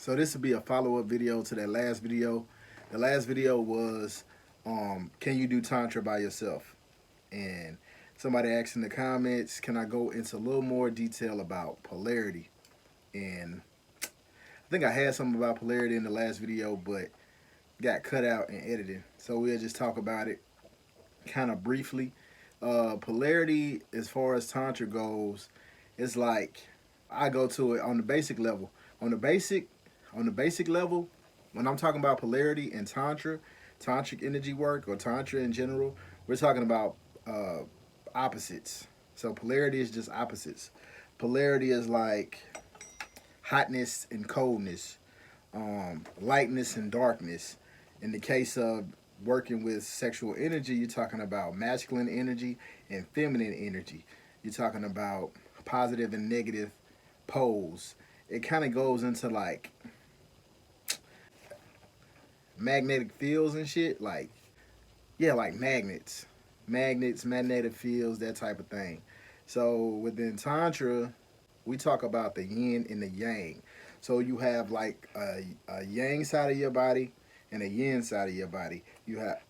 So this will be a follow-up video to that last video. The last video was, can you do Tantra by yourself? And somebody asked in the comments, can I go into a little more detail about polarity? And I think I had something about polarity in the last video, but got cut out and edited. So we'll just talk about it kind of briefly. Polarity, as far as Tantra goes, it's like I go to it on the basic level. On the basic level, when I'm talking about polarity and Tantra, Tantric energy work, or Tantra in general, we're talking about opposites. So polarity is just opposites. Polarity is like hotness and coldness, lightness and darkness. In the case of working with sexual energy, you're talking about masculine energy and feminine energy. You're talking about positive and negative poles. It kind of goes into like magnetic fields and shit. Like, yeah, like magnets, magnetic fields, that type of thing. So within Tantra, we talk about the yin and the yang. So you have like a yang side of your body and a yin side of your body. You have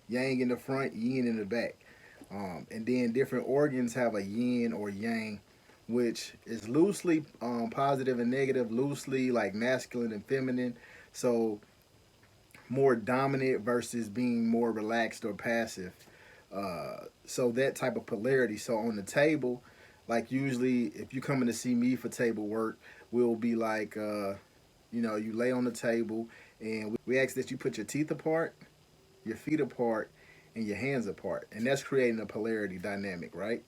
yang in the front, yin in the back, and then different organs have a yin or yang, which is loosely positive and negative, loosely like masculine and feminine. So more dominant versus being more relaxed or passive. So that type of polarity. So on the table, like usually if you coming to see me for table work, we'll be like, you lay on the table and we ask that you put your teeth apart, your feet apart, and your hands apart. And that's creating a polarity dynamic, right?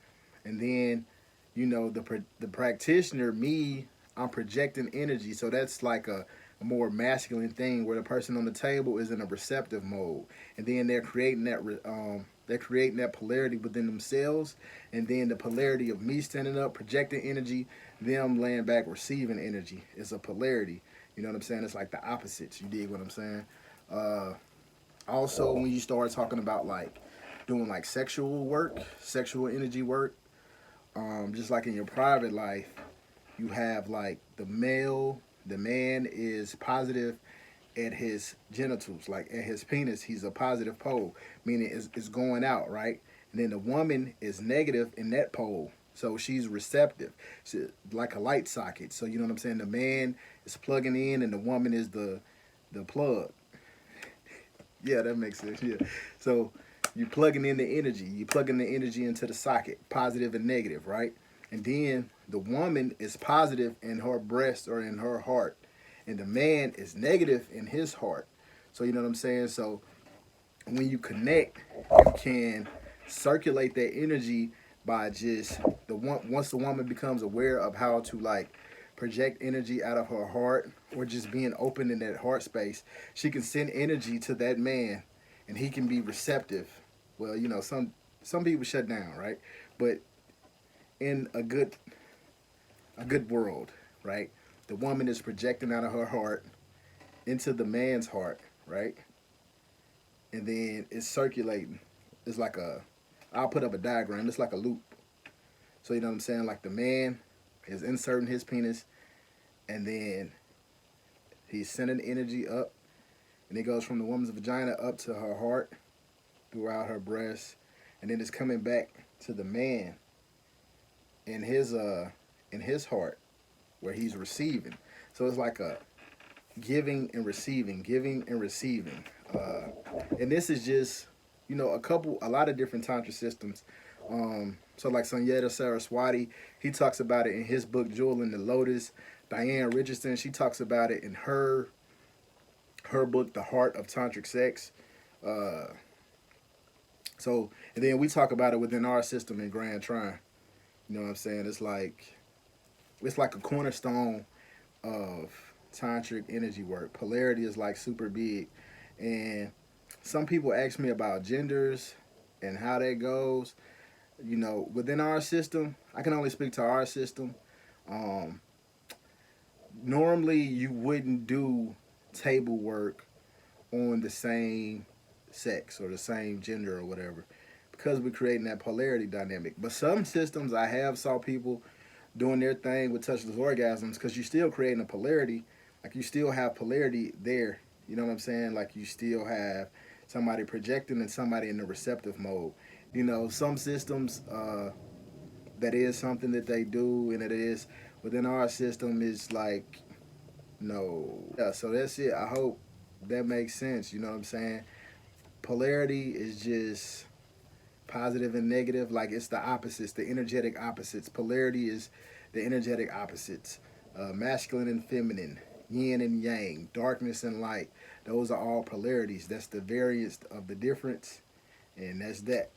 And then, the practitioner, me, I'm projecting energy. So that's like a more masculine thing where the person on the table is in a receptive mode, and then they're creating that polarity within themselves, and then the polarity of me standing up projecting energy, them laying back receiving energy is a polarity. You know what I'm saying? It's like the opposites. You dig what I'm saying? uh Also, when you start talking about like doing like sexual work, sexual energy work, just like in your private life, you have like the man is positive at his genitals, like at his penis, he's a positive pole, meaning it's going out, right? And then the woman is negative in that pole, so she's receptive, like a light socket. So you know what I'm saying? The man is plugging in, and the woman is the plug. Yeah, that makes sense. Yeah. So you're plugging in the energy. You're plugging the energy into the socket, positive and negative, right? And then the woman is positive in her breast or in her heart, and the man is negative in his heart. So you know what I'm saying? So when you connect, you can circulate that energy by just once the woman becomes aware of how to like project energy out of her heart, or just being open in that heart space, she can send energy to that man and he can be receptive. Well, some people shut down, right? But in a good world, right? The woman is projecting out of her heart into the man's heart, right? And then it's circulating. It's like I'll put up a diagram. It's like a loop. So you know what I'm saying? Like the man is inserting his penis, and then he's sending energy up, and it goes from the woman's vagina up to her heart, throughout her breast, and then it's coming back to the man in his heart, where he's receiving. So it's like a giving and receiving, giving and receiving. And this is just, a lot of different tantra systems. So like Sanyata Saraswati, he talks about it in his book Jewel in the Lotus. Diane Richardson, she talks about it in her book The Heart of Tantric Sex. Uh, and then we talk about it within our system in Grand Trine. You know what I'm saying? It's like a cornerstone of tantric energy work. Polarity is like super big, and some people ask me about genders and how that goes. Within our system, I can only speak to our system. Um, Normally, you wouldn't do table work on the same sex or the same gender or whatever, because we're creating that polarity dynamic. But some systems, I have saw people doing their thing with touchless orgasms, because you're still creating a polarity. Like you still have polarity there. You know what I'm saying? Like you still have somebody projecting and somebody in the receptive mode. You know, some systems, that is something that they do, and it is within our system is like no. Yeah, so that's it. I hope that makes sense. You know what I'm saying? Polarity is just positive and negative. Like it's the opposites, the energetic opposites. Polarity is the energetic opposites. Masculine and feminine, yin and yang, darkness and light. Those are all polarities. That's the variance of the difference, and that's that.